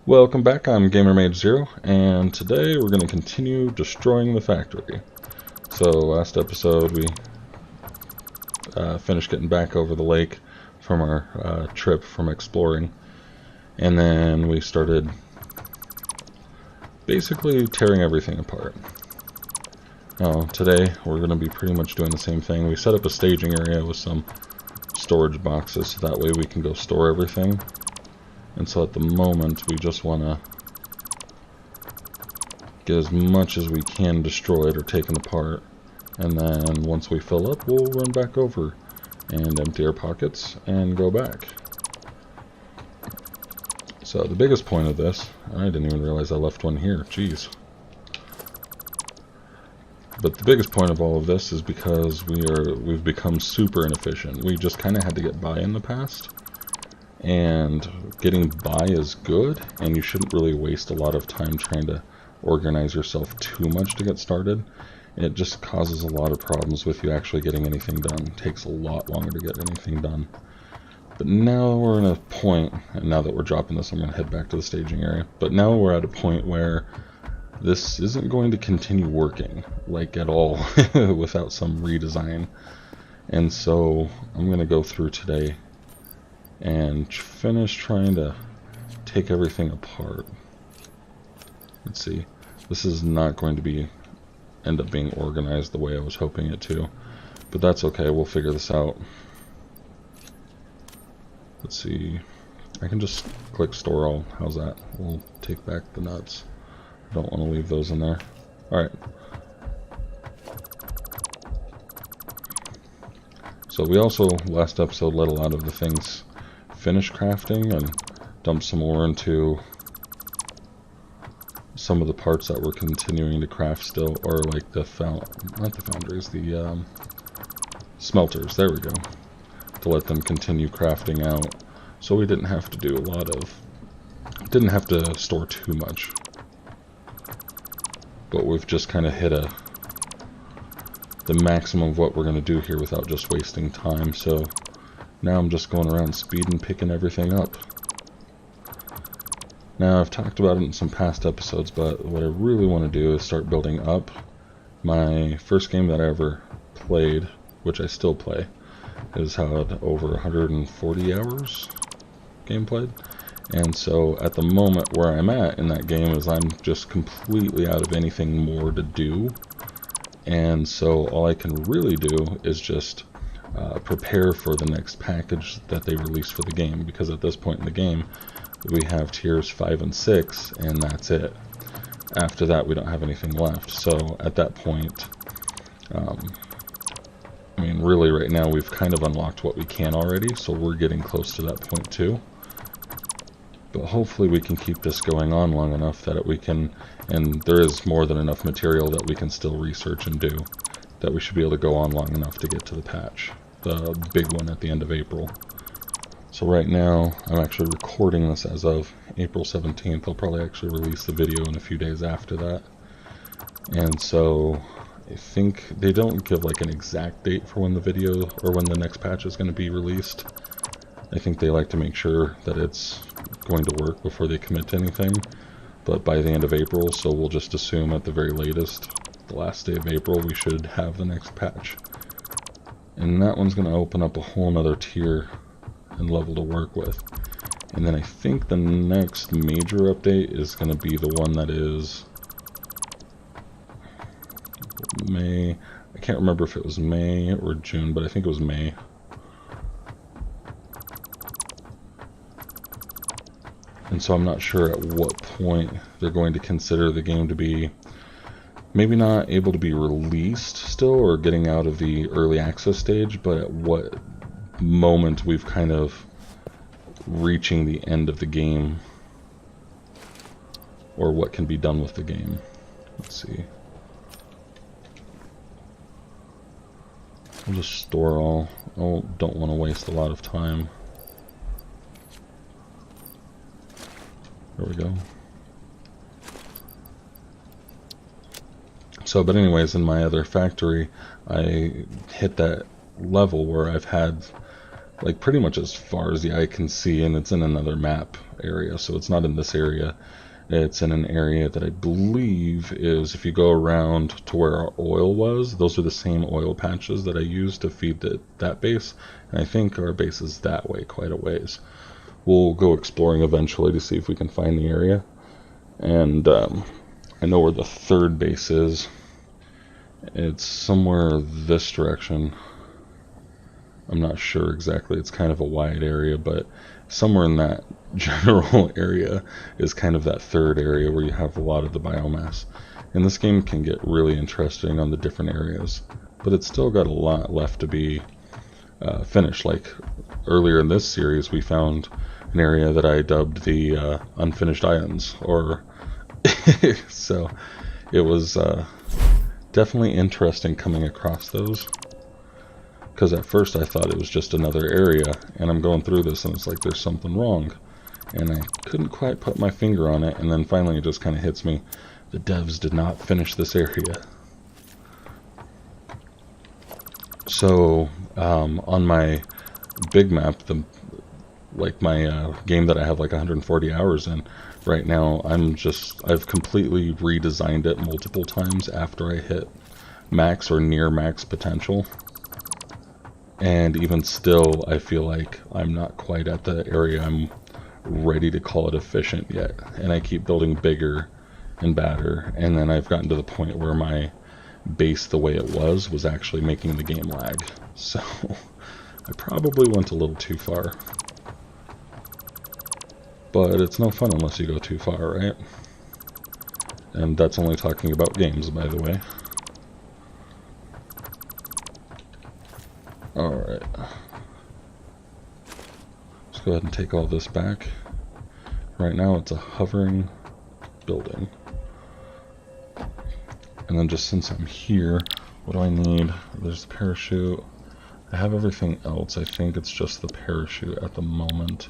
Welcome back, I'm GamerMage0, and today we're going to continue destroying the factory. So last episode we finished getting back over the lake from our trip from exploring, and then we started basically tearing everything apart. Now today we're going to be pretty much doing the same thing. We set up a staging area with some storage boxes so that way we can go store everything. And so at the moment, we just want to get as much as we can destroyed or taken apart. And then once we fill up, we'll run back over and empty our pockets and go back. So the biggest point of this, I didn't even realize I left one here, jeez. But the biggest point of all of this is because we've become super inefficient. We just kind of had to get by in the past. And getting by is good, and you shouldn't really waste a lot of time trying to organize yourself too much to get started. It just causes a lot of problems with you actually getting anything done. It takes a lot longer to get anything done. But now we're in a point, and now that we're dropping this, I'm going to head back to the staging area. But now we're at a point where this isn't going to continue working, like at all, without some redesign. And so I'm going to go through today and finish trying to take everything apart. Let's see. This is not going to end up being organized the way I was hoping it to, but that's okay. We'll figure this out. Let's see. I can just click store all. How's that? We'll take back the nuts. I don't want to leave those in there. Alright. So we also, last episode, let a lot of the things finish crafting and dump some more into some of the parts that we're continuing to craft still, or like the not the foundries, the smelters, there we go, to let them continue crafting out, so we didn't have to do didn't have to store too much. But we've just kind of hit the maximum of what we're going to do here without just wasting time, so now I'm just going around speeding, picking everything up. Now, I've talked about it in some past episodes, but what I really want to do is start building up. My first game that I ever played, which I still play, has had over 140 hours game played. And so at the moment where I'm at in that game is I'm just completely out of anything more to do. And so all I can really do is just prepare for the next package that they release for the game, because at this point in the game we have tiers 5 and 6 and that's it. After that we don't have anything left. So at that point, I mean really right now we've kind of unlocked what we can already, so we're getting close to that point too. But hopefully we can keep this going on long enough that we can, and there is more than enough material that we can still research and do, that we should be able to go on long enough to get to the patch, the big one at the end of April. So right now I'm actually recording this as of April 17th. I'll probably actually release the video in a few days after that. And so I think they don't give like an exact date for when the video or when the next patch is going to be released. I think they like to make sure that it's going to work before they commit to anything, but by the end of April, so we'll just assume at the very latest, the last day of April, we should have the next patch. And that one's going to open up a whole nother tier and level to work with. And then I think the next major update is going to be the one that is May. I can't remember if it was May or June, but I think it was May. And so I'm not sure at what point they're going to consider the game to be maybe not able to be released still, or getting out of the early access stage, but at what moment we've kind of reaching the end of the game, or what can be done with the game. Let's see. I'll just store all. I don't want to waste a lot of time. There we go. So, but anyways, in my other factory, I hit that level where I've had like pretty much as far as the eye can see, and it's in another map area, so it's not in this area. It's in an area that I believe is, if you go around to where our oil was, those are the same oil patches that I used to feed that base, and I think our base is that way quite a ways. We'll go exploring eventually to see if we can find the area. And I know where the third base is. It's somewhere this direction. I'm not sure exactly. It's kind of a wide area, but somewhere in that general area is kind of that third area where you have a lot of the biomass. And this game can get really interesting on the different areas, but it's still got a lot left to be finished. Like earlier in this series, we found an area that I dubbed the unfinished islands, or so it was definitely interesting coming across those. Because at first I thought it was just another area, and I'm going through this and it's like there's something wrong. And I couldn't quite put my finger on it, and then finally it just kind of hits me. The devs did not finish this area. So, on my big map, my game that I have like 140 hours in, right now I've completely redesigned it multiple times after I hit max or near max potential. And even still, I feel like I'm not quite at the area I'm ready to call it efficient yet. And I keep building bigger and badder. And then I've gotten to the point where my base, the way it was actually making the game lag. So I probably went a little too far. But it's no fun unless you go too far, right? And that's only talking about games, by the way. Alright. Let's go ahead and take all this back. Right now it's a hovering building. And then just since I'm here, what do I need? There's the parachute. I have everything else. I think it's just the parachute at the moment.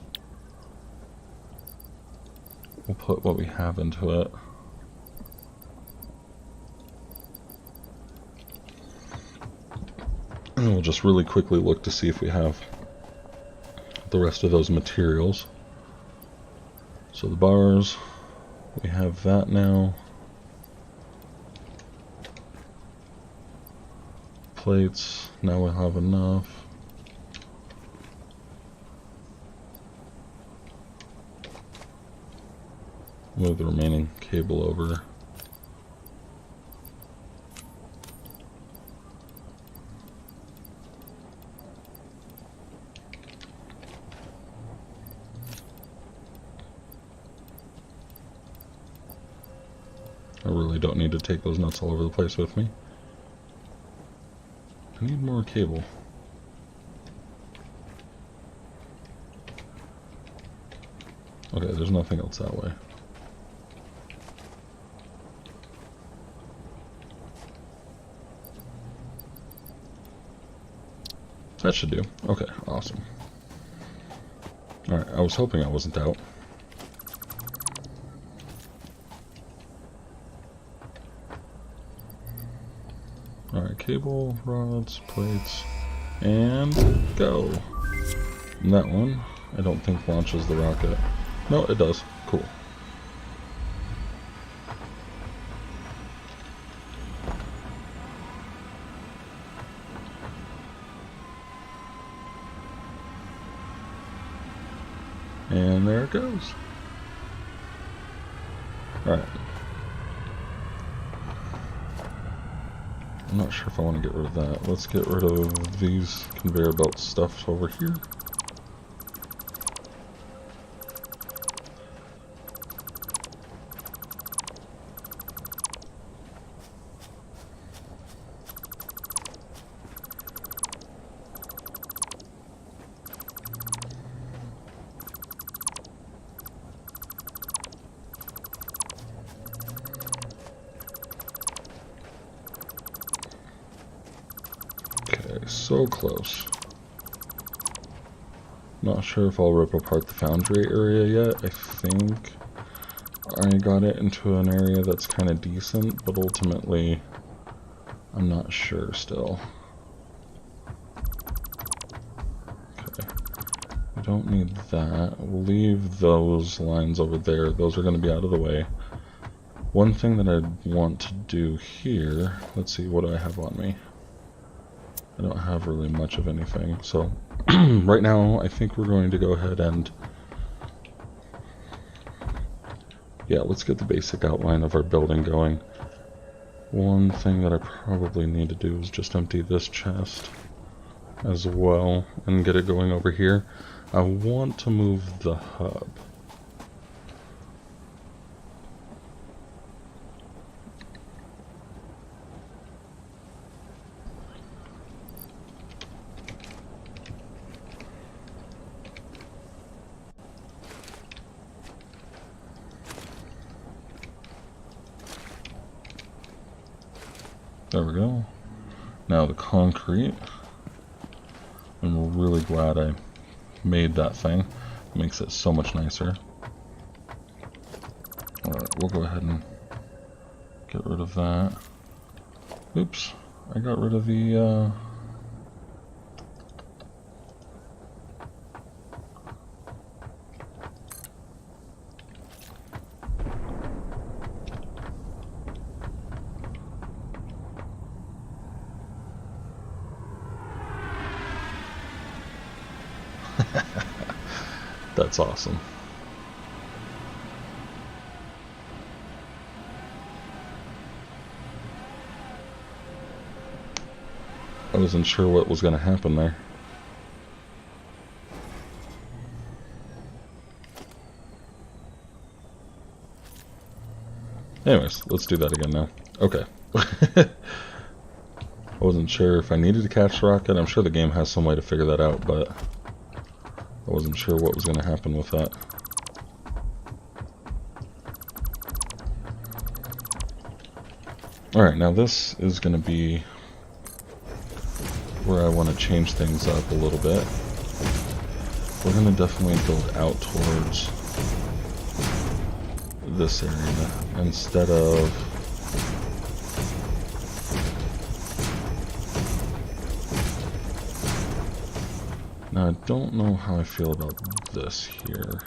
We'll put what we have into it. And we'll just really quickly look to see if we have the rest of those materials. So the bars, we have that now. Plates, now we'll have enough. Move the remaining cable over. I really don't need to take those nuts all over the place with me. I need more cable. Okay, there's nothing else that way. That should do. Okay, awesome. Alright, I was hoping I wasn't out. Alright, cable, rods, plates, and go. And that one, I don't think launches the rocket. No, it does. Cool. And there it goes. Alright. I'm not sure if I want to get rid of that. Let's get rid of these conveyor belt stuff over here. So close. Not sure if I'll rip apart the foundry area yet. I think I got it into an area that's kind of decent, but ultimately I'm not sure still. Okay. don't need that. We'll leave those lines over there. Those are going to be out of the way. One thing that I want to do here, let's see, what do I have on me? I don't have really much of anything, so right now I think we're going to go ahead and, yeah, let's get the basic outline of our building going. One thing that I probably need to do is just empty this chest as well and get it going over here. I want to move the hub. There we go. Now the concrete. I'm really glad I made that thing. It makes it so much nicer. Alright, we'll go ahead and get rid of that. Oops, I got rid of the That's awesome. I wasn't sure what was going to happen there. Anyways, let's do that again now. Okay. I wasn't sure if I needed to catch the rocket. I'm sure the game has some way to figure that out, but I wasn't sure what was going to happen with that. Alright, now this is going to be where I want to change things up a little bit. We're going to definitely build out towards this area instead of now. I don't know how I feel about this here.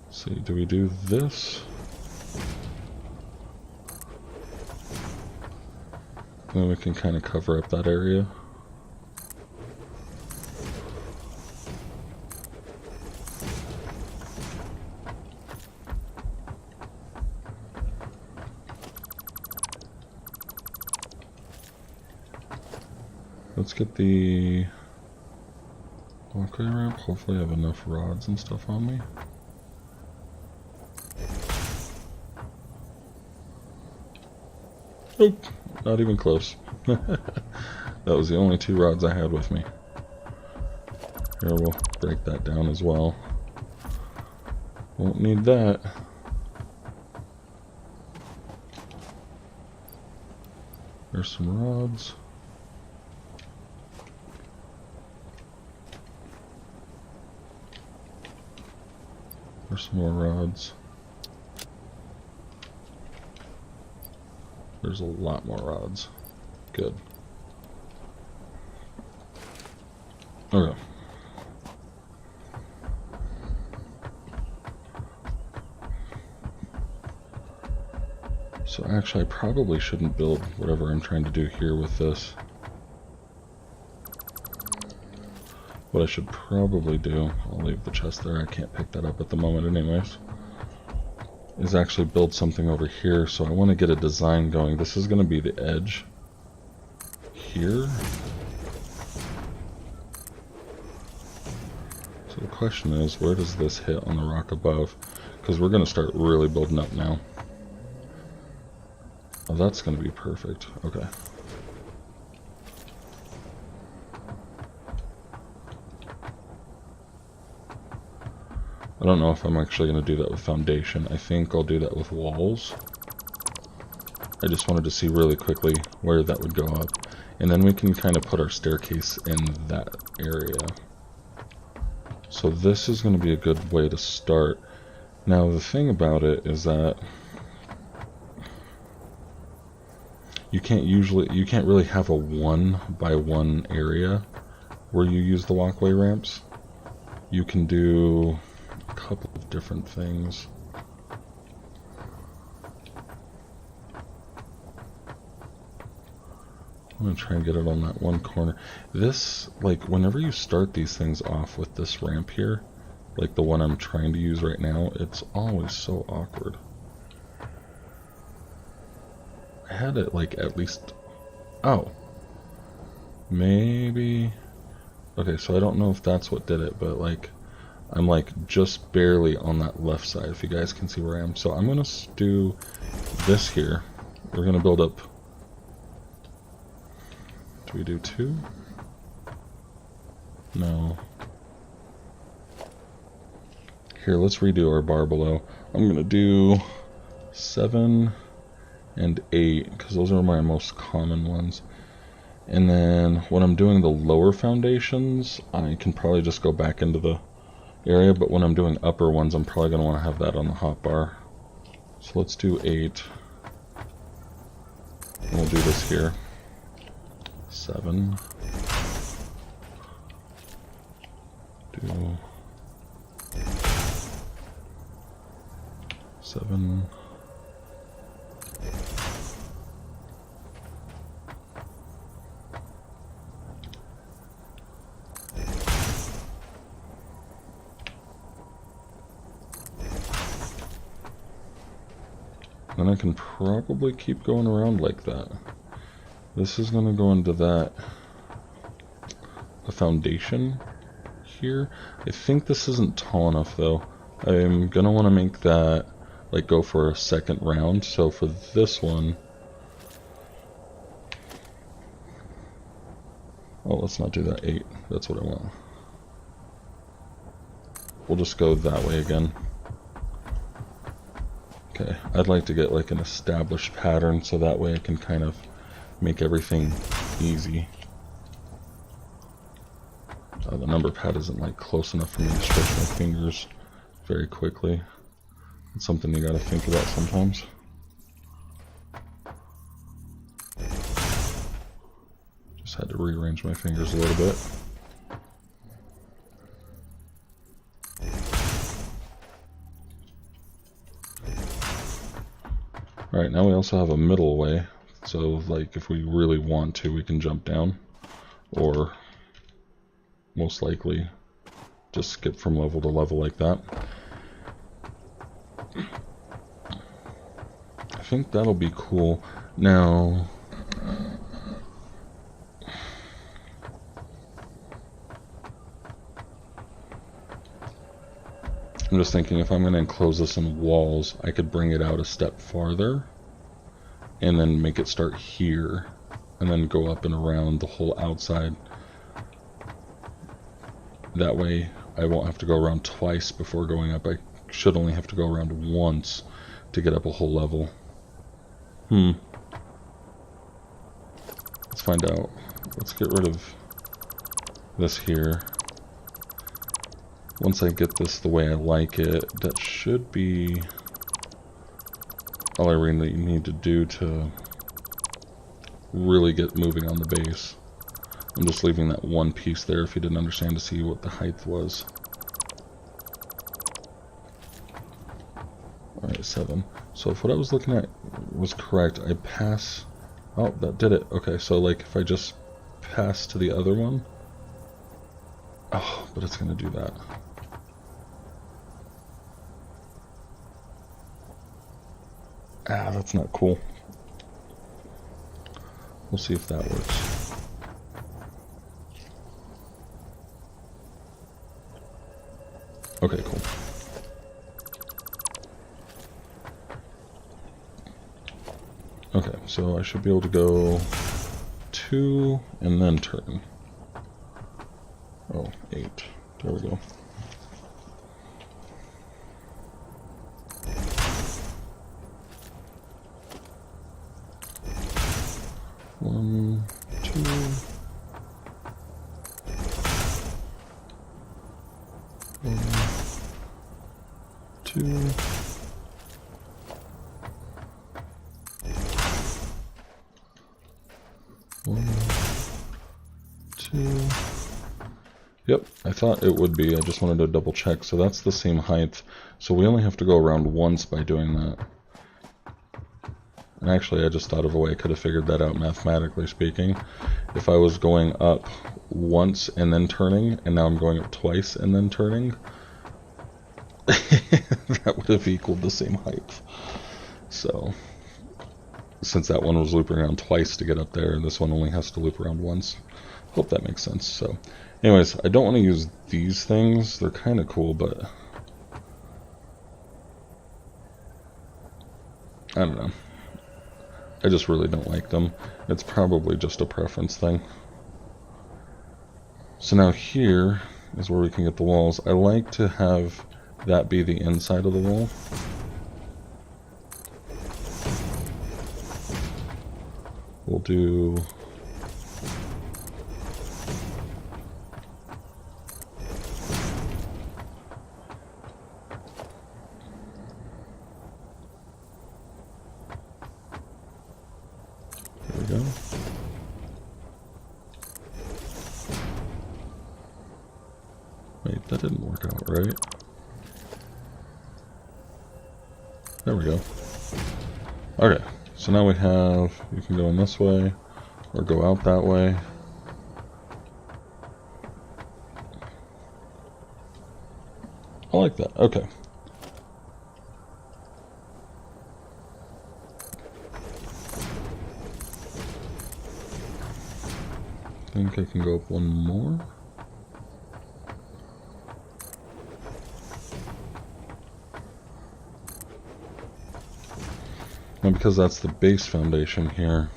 Let's see, do we do this? And then we can kind of cover up that area. Let's get the walkway ramp. Hopefully I have enough rods and stuff on me. Nope, not even close. That was the only 2 rods I had with me. Here, we'll break that down as well. Won't need that. There's some rods. There's some more rods. There's a lot more rods. Good. Okay. So actually I probably shouldn't build whatever I'm trying to do here with this. What I should probably do, I'll leave the chest there, I can't pick that up at the moment anyways, is actually build something over here. So I want to get a design going. This is going to be the edge here. So the question is, where does this hit on the rock above? Because we're going to start really building up now. Oh, that's going to be perfect. Okay. I don't know if I'm actually going to do that with foundation. I think I'll do that with walls. I just wanted to see really quickly where that would go up. And then we can kind of put our staircase in that area. So this is going to be a good way to start. Now the thing about it is that You can't really have a 1-by-1 area where you use the walkway ramps. You can do a couple of different things. I'm going to try and get it on that one corner. This, like, whenever you start these things off with this ramp here, like the one I'm trying to use right now, it's always so awkward. I had it, like, at least... Oh. Maybe... Okay, so I don't know if that's what did it, but, like, I'm, like, just barely on that left side, if you guys can see where I am. So I'm going to do this here. We're going to build up... Do we do 2? No. Here, let's redo our bar below. I'm going to do 7 and 8, because those are my most common ones. And then when I'm doing the lower foundations, I can probably just go back into the area, but when I'm doing upper ones, I'm probably going to want to have that on the hotbar. So let's do 8. And we'll do this here. 7. Do 7. Then I can probably keep going around like that. This is going to go into the foundation here. I think this isn't tall enough though. I'm going to want to make that like go for a second round. So for this one, oh, let's not do that. 8. That's what I want. We'll just go that way again. Okay, I'd like to get like an established pattern so that way I can kind of make everything easy. The number pad isn't like close enough for me to stretch my fingers very quickly. It's something you gotta think about sometimes. Just had to rearrange my fingers a little bit. Alright, now we also have a middle way, so like if we really want to, we can jump down, or most likely just skip from level to level like that. I think that'll be cool. Now, I'm just thinking if I'm going to enclose this in walls, I could bring it out a step farther and then make it start here and then go up and around the whole outside. That way I won't have to go around twice before going up. I should only have to go around once to get up a whole level. Let's find out. Let's get rid of this here. Once I get this the way I like it, that should be all I really need to do to really get moving on the base. I'm just leaving that one piece there if you didn't understand to see what the height was. Alright, 7. So if what I was looking at was correct, I pass... Oh, that did it. Okay, so like if I just pass to the other one... Oh, but it's going to do that. Ah, that's not cool. We'll see if that works. Okay, cool. Okay, so I should be able to go 2 and then turn. Oh, 8. There we go. One, 2. One, 2. 2. Yep, I thought it would be. I just wanted to double check. So that's the same height. So we only have to go around once by doing that. And actually, I just thought of a way I could have figured that out mathematically speaking. If I was going up once and then turning, and now I'm going up twice and then turning, that would have equaled the same height. So, since that one was looping around twice to get up there, and this one only has to loop around once. Hope that makes sense. So, anyways, I don't want to use these things. They're kind of cool, but I don't know. I just really don't like them. It's probably just a preference thing. So now here is where we can get the walls. I like to have that be the inside of the wall. We'll do... There we go. Wait, that didn't work out right. There we go. Okay, so now we have, you can go in this way, or go out that way. I like that, okay. I think I can go up one more. And because that's the base foundation here,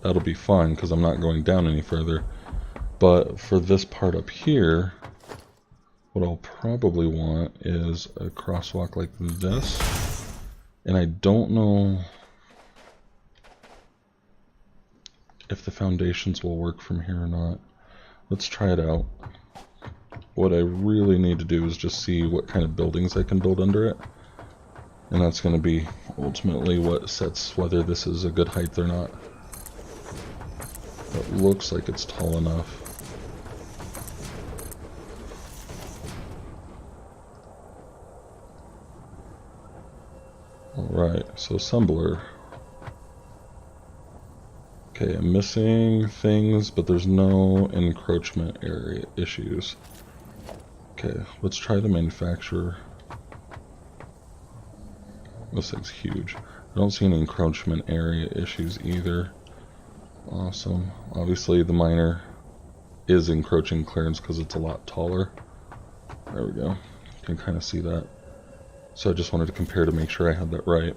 that'll be fine because I'm not going down any further. But for this part up here, what I'll probably want is a crosswalk like this. And I don't know if the foundations will work from here or not. Let's try it out. What I really need to do is just see what kind of buildings I can build under it. And that's going to be ultimately what sets whether this is a good height or not. It looks like it's tall enough. Alright, so assembler. Okay, I'm missing things, but there's no encroachment area issues. Okay, let's try the manufacturer. This thing's huge. I don't see any encroachment area issues either. Awesome. Obviously the miner is encroaching clearance because it's a lot taller. There we go. You can kind of see that. So I just wanted to compare to make sure I had that right.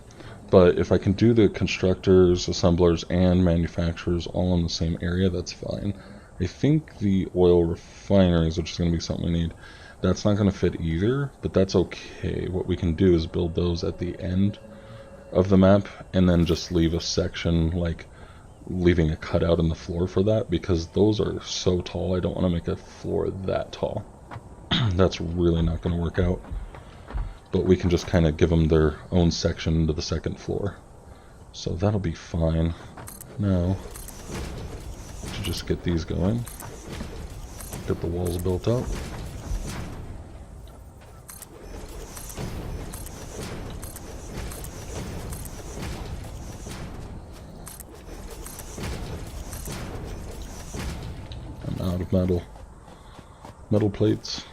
But if I can do the constructors, assemblers, and manufacturers all in the same area, that's fine. I think the oil refineries, which is going to be something we need, that's not going to fit either, but that's okay. What we can do is build those at the end of the map and then just leave a section, like leaving a cutout in the floor for that, because those are so tall. I don't want to make a floor that tall. That's really not going to work out. But we can just kind of give them their own section to the second floor. So that'll be fine. Now, to just get these going, get the walls built up. Out of metal plates.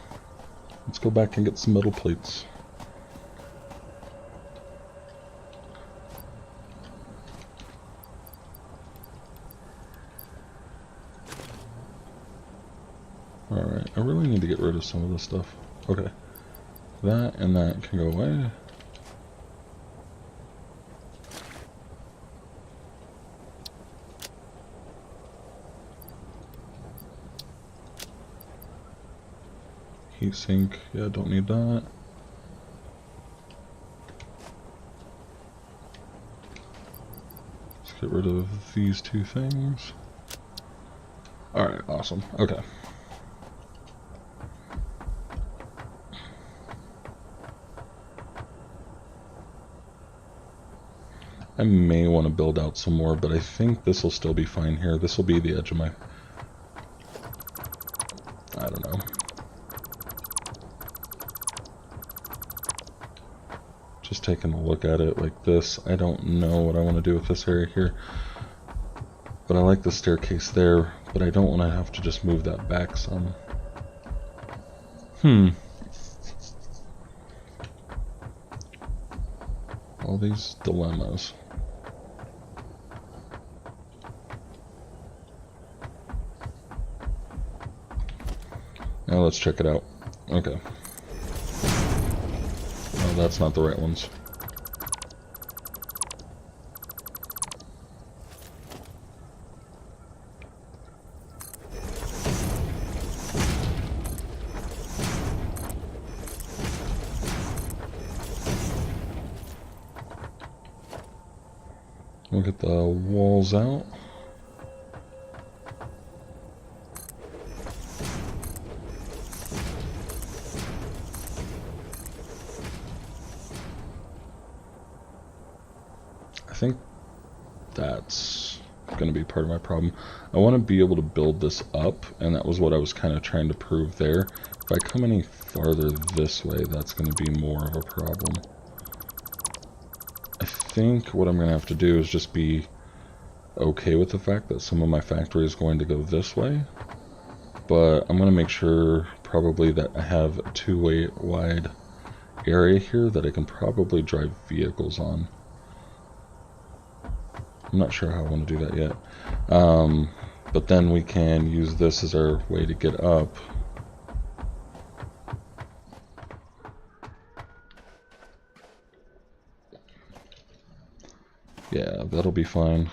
Let's go back and get some metal plates. Alright, I really need to get rid of some of this stuff. Okay, that and that can go away. Heatsink, yeah, don't need that. Let's get rid of these two things. Alright, awesome. Okay. I may want to build out some more, but I think this will still be fine here. This will be the edge of my I don't know. Just taking a look at it like this, I don't know what I want to do with this area here. But I like the staircase there, but I don't want to have to just move that back some. All these dilemmas. Now let's check it out. Okay. Oh, that's not the right ones. We'll get the walls out. I think that's going to be part of my problem. I want to be able to build this up, and that was what I was kind of trying to prove there. If I come any farther this way, that's going to be more of a problem. I think what I'm going to have to do is just be okay with the fact that some of my factory is going to go this way, but I'm going to make sure probably that I have a two-way wide area here that I can probably drive vehicles on. I'm not sure how I want to do that yet, but then we can use this as our way to get up. Yeah, that'll be fine.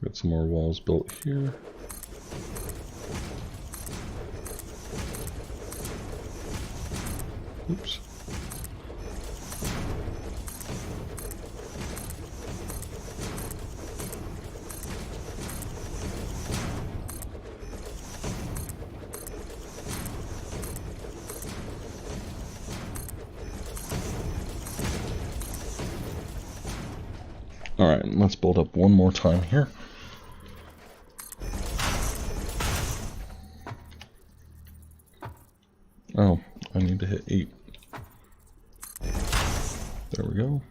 Got some more walls built here. Oops. Alright, let's build up one more time here. Oh, I need to hit 8. There we go.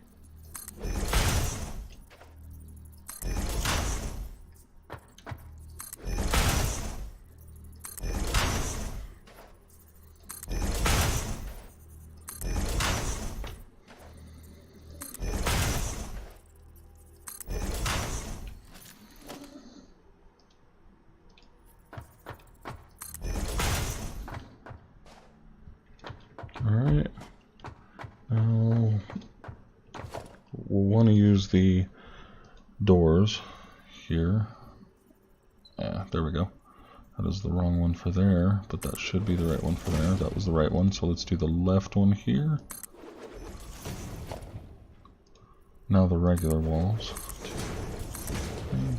Alright, now we'll want to use the doors here. There we go. That is the wrong one for there, but that should be the right one for there. That was the right one, so let's do the left one here. Now the regular walls. 1,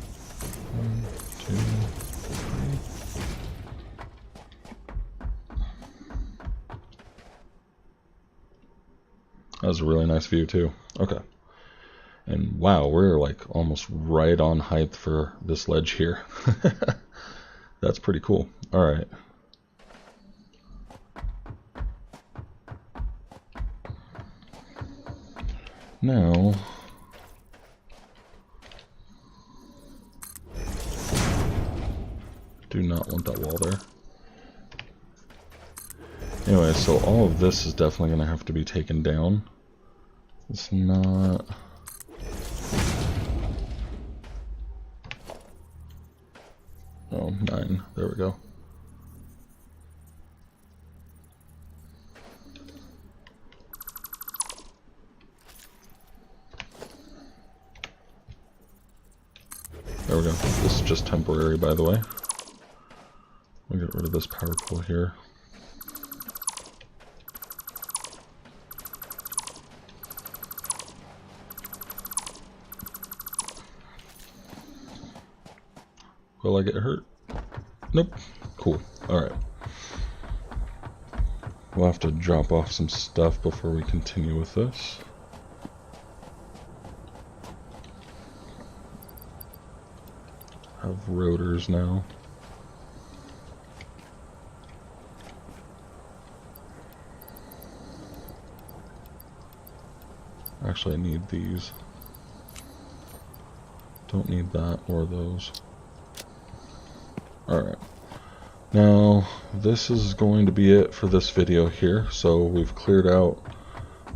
2, 3. That was a really nice view too. Okay. And wow, we're like almost right on height for this ledge here. That's pretty cool. Alright. Now, do not want that wall there. Anyway, so all of this is definitely going to have to be taken down. It's not... Oh, 9. There we go. There we go. This is just temporary, by the way. We'll get rid of this power pole here. Will I get hurt? Nope. Cool. Alright. We'll have to drop off some stuff before we continue with this. Have rotors now. Actually, I need these. Don't need that or those. Alright. Now, this is going to be it for this video here. So we've cleared out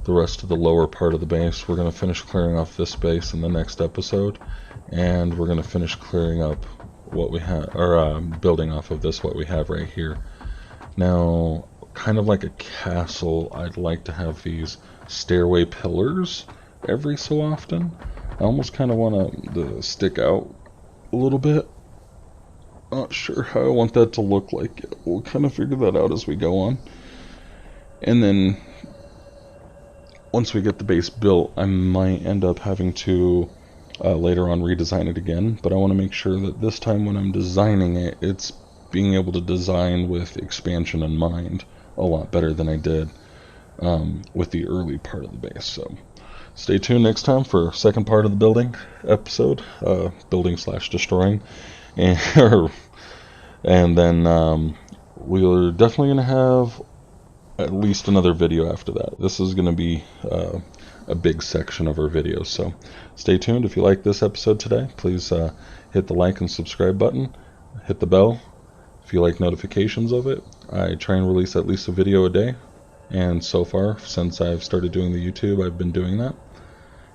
the rest of the lower part of the base. We're going to finish clearing off this base in the next episode. And we're going to finish clearing up what we have, or building off of this, what we have right here. Now, kind of like a castle, I'd like to have these stairway pillars every so often. I almost kind of want to stick out a little bit. Not sure how I want that to look like yet. We'll kind of figure that out as we go on. And then once we get the base built, I might end up having to later on redesign it again. But I want to make sure that this time when I'm designing it, it's being able to design with expansion in mind a lot better than I did with the early part of the base. So stay tuned next time for second part of the building episode, building / destroying. And then we're definitely going to have at least another video after that. This is going to be a big section of our videos, so stay tuned. If you like this episode today, please hit the like and subscribe button, hit the bell if you like notifications of it. I try and release at least a video a day, and so far, since I've started doing the YouTube, I've been doing that.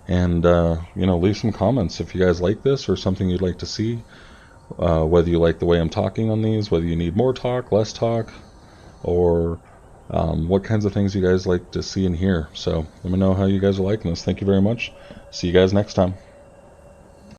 And leave some comments if you guys like this or something you'd like to see. Whether you like the way I'm talking on these, whether you need more talk, less talk, or what kinds of things you guys like to see and hear. So let me know how you guys are liking this. Thank you very much. See you guys next time.